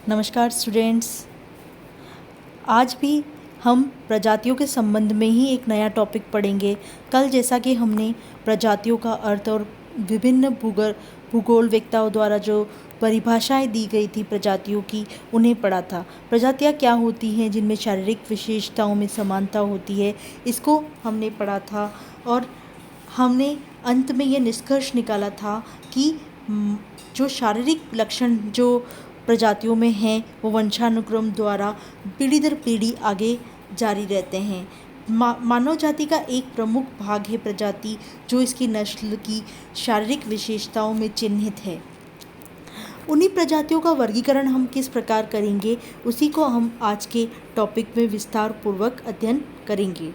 नमस्कार स्टूडेंट्स। आज भी हम प्रजातियों के संबंध में ही एक नया टॉपिक पढ़ेंगे। कल जैसा कि हमने प्रजातियों का अर्थ और विभिन्न भूगोलवेत्ताओं द्वारा जो परिभाषाएं दी गई थी प्रजातियों की, उन्हें पढ़ा था। प्रजातियां क्या होती हैं जिनमें शारीरिक विशेषताओं में समानता होती है, इसको हमने पढ़ा था। और हमने अंत में ये निष्कर्ष निकाला था कि जो शारीरिक लक्षण जो प्रजातियों में हैं वो वंशानुक्रम द्वारा पीढ़ी दर पीढ़ी आगे जारी रहते हैं। मानव जाति का एक प्रमुख भाग है प्रजाति, जो इसकी नस्ल की शारीरिक विशेषताओं में चिन्हित है। उन्हीं प्रजातियों का वर्गीकरण हम किस प्रकार करेंगे, उसी को हम आज के टॉपिक में विस्तार पूर्वक अध्ययन करेंगे।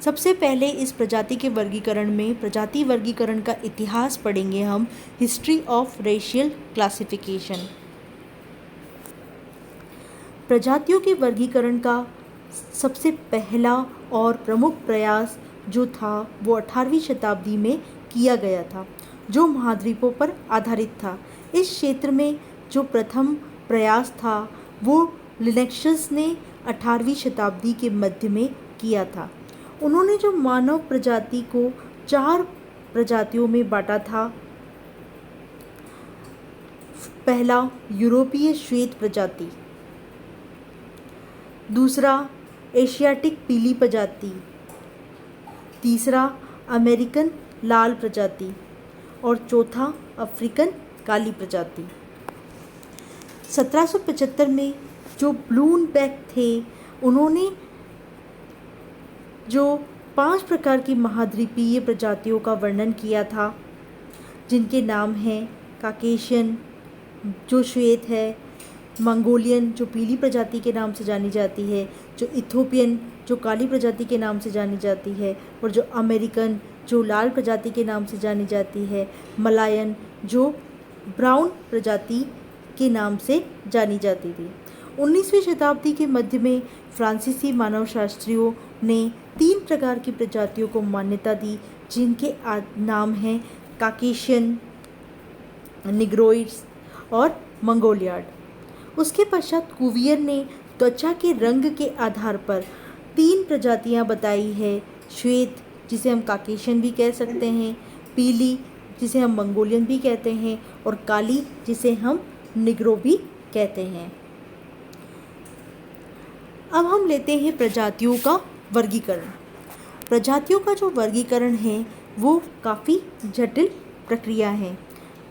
सबसे पहले इस प्रजाति के वर्गीकरण में प्रजाति वर्गीकरण का इतिहास पढ़ेंगे हम, हिस्ट्री ऑफ रेशियल क्लासिफिकेशन। प्रजातियों के वर्गीकरण का सबसे पहला और प्रमुख प्रयास जो था वो 18वीं शताब्दी में किया गया था, जो महाद्वीपों पर आधारित था। इस क्षेत्र में जो प्रथम प्रयास था वो लिनेक्सस ने 18वीं शताब्दी के मध्य में किया था। उन्होंने जो मानव प्रजाति को 4 प्रजातियों में बांटा था। पहला यूरोपीय श्वेत प्रजाति, दूसरा एशियाटिक पीली प्रजाति, तीसरा अमेरिकन लाल प्रजाति और चौथा अफ्रीकन काली प्रजाति। 1775 में जो ब्लूमबेक थे, उन्होंने जो 5 प्रकार की महाद्वीपीय प्रजातियों का वर्णन किया था, जिनके नाम हैं काकेशियन जो श्वेत है, मंगोलियन जो पीली प्रजाति के नाम से जानी जाती है, जो इथोपियन जो काली प्रजाति के नाम से जानी जाती है, और जो अमेरिकन जो लाल प्रजाति के नाम से जानी जाती है, मलायन जो ब्राउन प्रजाति के नाम से जानी जाती थी। 19वीं शताब्दी के मध्य में फ्रांसीसी मानवशास्त्रियों ने 3 प्रकार की प्रजातियों को मान्यता दी, जिनके नाम हैं काकेशियन, निग्रोइड्स और मंगोलियाड। उसके पश्चात कुवियर ने त्वचा के रंग के आधार पर 3 प्रजातियां बताई है, श्वेत जिसे हम काकेशियन भी कह सकते हैं, पीली जिसे हम मंगोलियन भी कहते हैं, और काली जिसे हम निग्रो भी कहते हैं। अब हम लेते हैं प्रजातियों का वर्गीकरण। प्रजातियों का जो वर्गीकरण है वो काफ़ी जटिल प्रक्रिया है।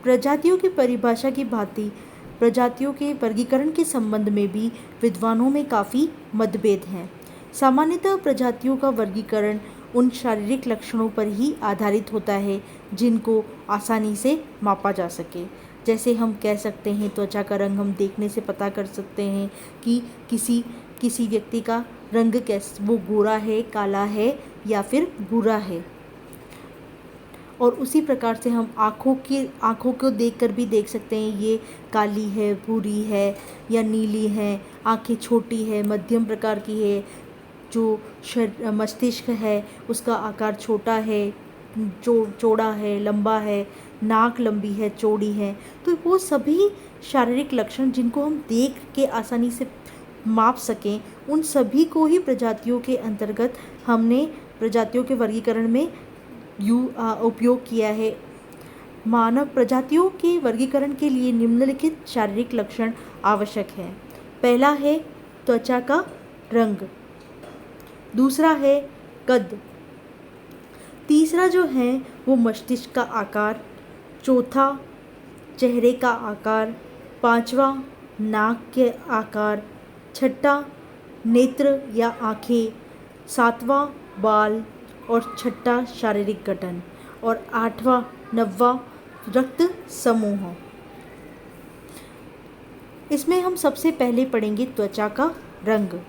प्रजातियों की परिभाषा की भांति प्रजातियों के वर्गीकरण के संबंध में भी विद्वानों में काफ़ी मतभेद हैं। सामान्यतः प्रजातियों का वर्गीकरण उन शारीरिक लक्षणों पर ही आधारित होता है जिनको आसानी से मापा जा सके। जैसे हम कह सकते हैं त्वचा का रंग हम देखने से पता कर सकते हैं कि किसी व्यक्ति का रंग कैसे, वो गोरा है, काला है या फिर भूरा है। और उसी प्रकार से हम आँखों को देखकर भी देख सकते हैं ये काली है, भूरी है या नीली है, आँखें छोटी है, मध्यम प्रकार की है, जो मस्तिष्क है उसका आकार छोटा है, चौड़ा है, लंबा है, नाक लंबी है, चौड़ी है। तो वो सभी शारीरिक लक्षण जिनको हम देख के आसानी से माप सकें, उन सभी को ही प्रजातियों के अंतर्गत हमने प्रजातियों के वर्गीकरण में उपयोग किया है। मानव प्रजातियों के वर्गीकरण के लिए निम्नलिखित शारीरिक लक्षण आवश्यक है। पहला है त्वचा का रंग, दूसरा है कद, तीसरा जो है वो मस्तिष्क का आकार, चौथा चेहरे का आकार, पांचवा नाक के आकार, छठा नेत्र या आँखें, सातवां बाल और छठा शारीरिक गठन, और आठवां 9वां रक्त समूह। इसमें हम सबसे पहले पढ़ेंगे त्वचा का रंग।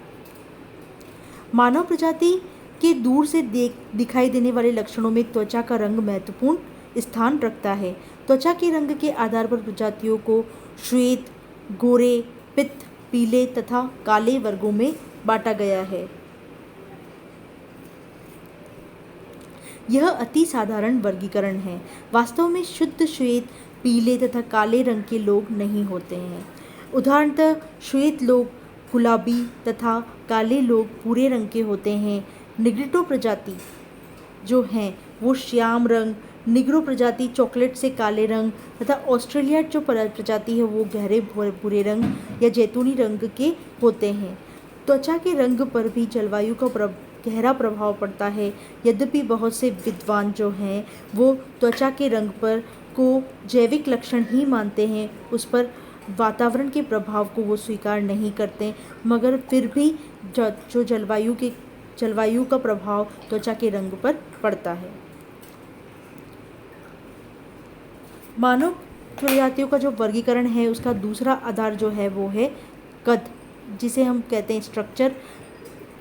मानव प्रजाति के दूर से दिखाई देने वाले लक्षणों में त्वचा का रंग महत्वपूर्ण स्थान रखता है। त्वचा के रंग के आधार पर प्रजातियों को श्वेत, गोरे, पित्त, पीले तथा काले वर्गों में बांटा गया है। यह अति साधारण वर्गीकरण है। वास्तव में शुद्ध श्वेत पीले तथा काले रंग के लोग नहीं होते हैं। उदाहरणतः श्वेत लोग गुलाबी तथा काले लोग भूरे रंग के होते हैं। निग्रिटो प्रजाति जो हैं वो श्याम रंग, निग्रो प्रजाति चॉकलेट से काले रंग तथा ऑस्ट्रेलिया जो प्रजाति है वो गहरे भूरे रंग या जैतूनी रंग के होते हैं। त्वचा के रंग पर भी जलवायु का गहरा प्रभाव पड़ता है। यद्यपि बहुत से विद्वान जो हैं वो त्वचा के रंग पर को जैविक लक्षण ही मानते हैं, उस पर वातावरण के प्रभाव को वो स्वीकार नहीं करते, मगर फिर भी जो जलवायु का प्रभाव त्वचा के रंग पर पड़ता है। मानव प्रजातियों का जो वर्गीकरण है उसका दूसरा आधार जो है वो है कद, जिसे हम कहते हैं स्ट्रक्चर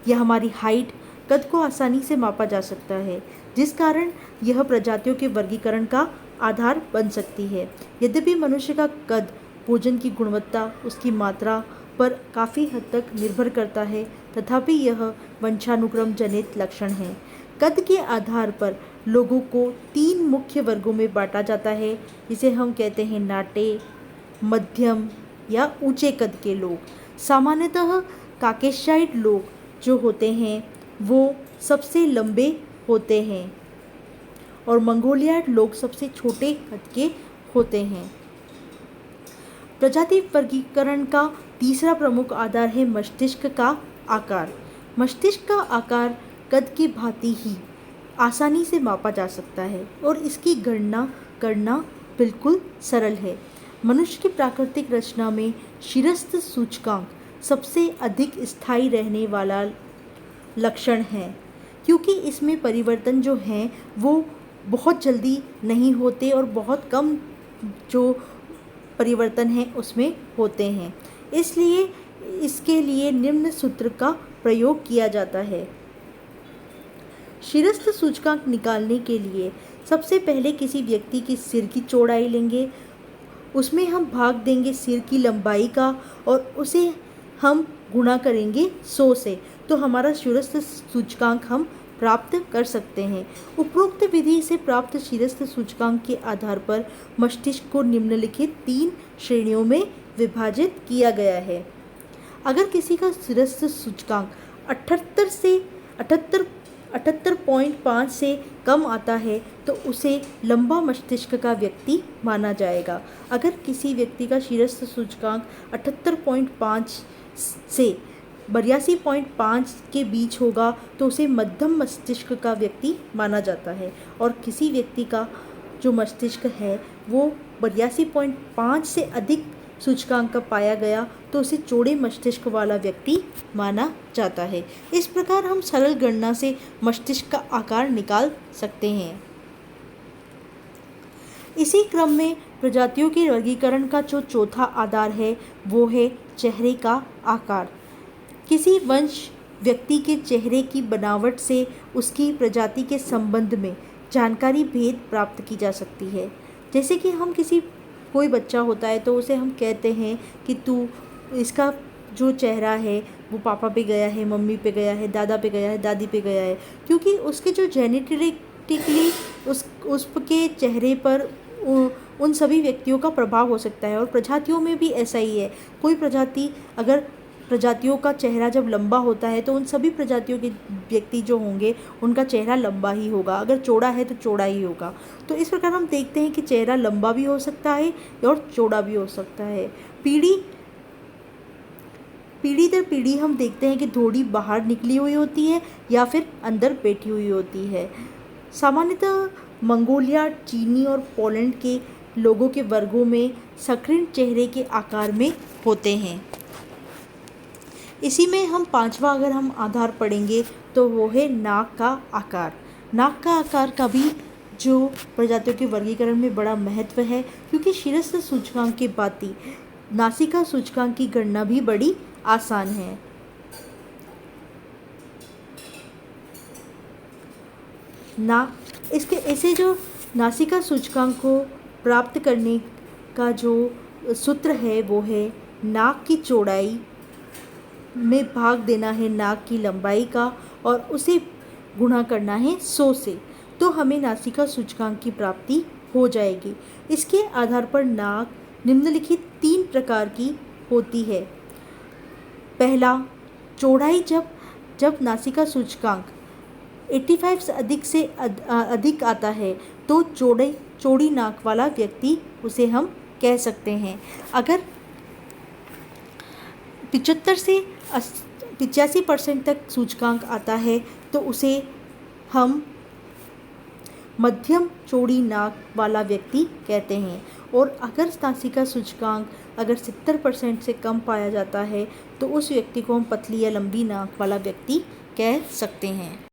या हमारी हाइट। कद को आसानी से मापा जा सकता है, जिस कारण यह प्रजातियों के वर्गीकरण का आधार बन सकती है। यद्यपि मनुष्य का कद भोजन की गुणवत्ता, उसकी मात्रा पर काफ़ी हद तक निर्भर करता है, तथापि यह वंशानुक्रम जनित लक्षण है। कद के आधार पर लोगों को 3 मुख्य वर्गों में बांटा जाता है, जिसे हम कहते हैं नाटे, मध्यम या ऊंचे कद के लोग। सामान्यतः काकेशाइड लोग जो होते हैं वो सबसे लंबे होते हैं और मंगोलियाड लोग सबसे छोटे कद के होते हैं। प्रजाति वर्गीकरण का तीसरा प्रमुख आधार है मस्तिष्क का आकार। मस्तिष्क का आकार कद की भांति ही आसानी से मापा जा सकता है और इसकी गणना करना बिल्कुल सरल है। मनुष्य की प्राकृतिक रचना में शिरस्त्र सूचकांक सबसे अधिक स्थायी रहने वाला लक्षण है, क्योंकि इसमें परिवर्तन जो हैं वो बहुत जल्दी नहीं होते और बहुत कम जो परिवर्तन है उसमें होते हैं। इसलिए इसके लिए निम्न सूत्र का प्रयोग किया जाता है। शिरस्त्र सूचकांक निकालने के लिए सबसे पहले किसी व्यक्ति की सिर की चौड़ाई लेंगे, उसमें हम भाग देंगे सिर की लंबाई का और उसे हम गुणा करेंगे 100 से, तो हमारा शिरस्त्र सूचकांक हम प्राप्त कर सकते हैं। उपरोक्त विधि से प्राप्त शिरस्त्र सूचकांक के आधार पर मस्तिष्क को निम्नलिखित 3 श्रेणियों में विभाजित किया गया है। अगर किसी का शिरस्त्र सूचकांक 78.5 से कम आता है तो उसे लंबा मस्तिष्क का व्यक्ति माना जाएगा। अगर किसी व्यक्ति का शिरस्त्र सूचकांक 78.5 से 82.5 के बीच होगा तो उसे मध्यम मस्तिष्क का व्यक्ति माना जाता है, और किसी व्यक्ति का जो मस्तिष्क है वो 82.5 से अधिक सूचकांक का पाया गया तो उसे चौड़े मस्तिष्क वाला व्यक्ति माना जाता है। इस प्रकार हम सरल गणना से मस्तिष्क का आकार निकाल सकते हैं। इसी क्रम में प्रजातियों के वर्गीकरण का जो चौथा आधार है वो है चेहरे का आकार। किसी वंश व्यक्ति के चेहरे की बनावट से उसकी प्रजाति के संबंध में जानकारी भेद प्राप्त की जा सकती है। जैसे कि हम कोई बच्चा होता है तो उसे हम कहते हैं कि इसका जो चेहरा है वो पापा पे गया है, मम्मी पे गया है, दादा पे गया है, दादी पे गया है, क्योंकि उसके जो जेनेटिकली उसके चेहरे पर उन सभी व्यक्तियों का प्रभाव हो सकता है। और प्रजातियों में भी ऐसा ही है। कोई प्रजातियों का चेहरा जब लंबा होता है तो उन सभी प्रजातियों के व्यक्ति जो होंगे उनका चेहरा लंबा ही होगा, अगर चौड़ा है तो चौड़ा ही होगा। तो इस प्रकार हम देखते हैं कि चेहरा लंबा भी हो सकता है और चौड़ा भी हो सकता है। पीढ़ी दर पीढ़ी हम देखते हैं कि थोड़ी बाहर निकली हुई होती है या फिर अंदर बैठी हुई होती है। सामान्यतः मंगोलिया, चीनी और पोलैंड के लोगों के वर्गों में संकीर्ण चेहरे के आकार में होते हैं। इसी में हम पांचवा अगर हम आधार पढ़ेंगे तो वो है नाक का आकार। नाक का आकार का भी जो प्रजातियों के वर्गीकरण में बड़ा महत्व है, क्योंकि शिरस्त्र सूचकांक के भांति नासिका सूचकांक की गणना भी बड़ी आसान है। ऐसे जो नासिका सूचकांक को प्राप्त करने का जो सूत्र है वो है नाक की चौड़ाई में भाग देना है नाक की लंबाई का और उसे गुणा करना है 100 से, तो हमें नासिका सूचकांक की प्राप्ति हो जाएगी। इसके आधार पर नाक निम्नलिखित 3 प्रकार की होती है। पहला, चौड़ाई जब नासिका सूचकांक 85 से अधिक आता है तो चौड़ी नाक वाला व्यक्ति उसे हम कह सकते हैं। अगर 75 से 85% तक सूचकांक आता है तो उसे हम मध्यम चौड़ी नाक वाला व्यक्ति कहते हैं। और अगर नासिका सूचकांक अगर 70% से कम पाया जाता है तो उस व्यक्ति को हम पतली या लंबी नाक वाला व्यक्ति कह सकते हैं।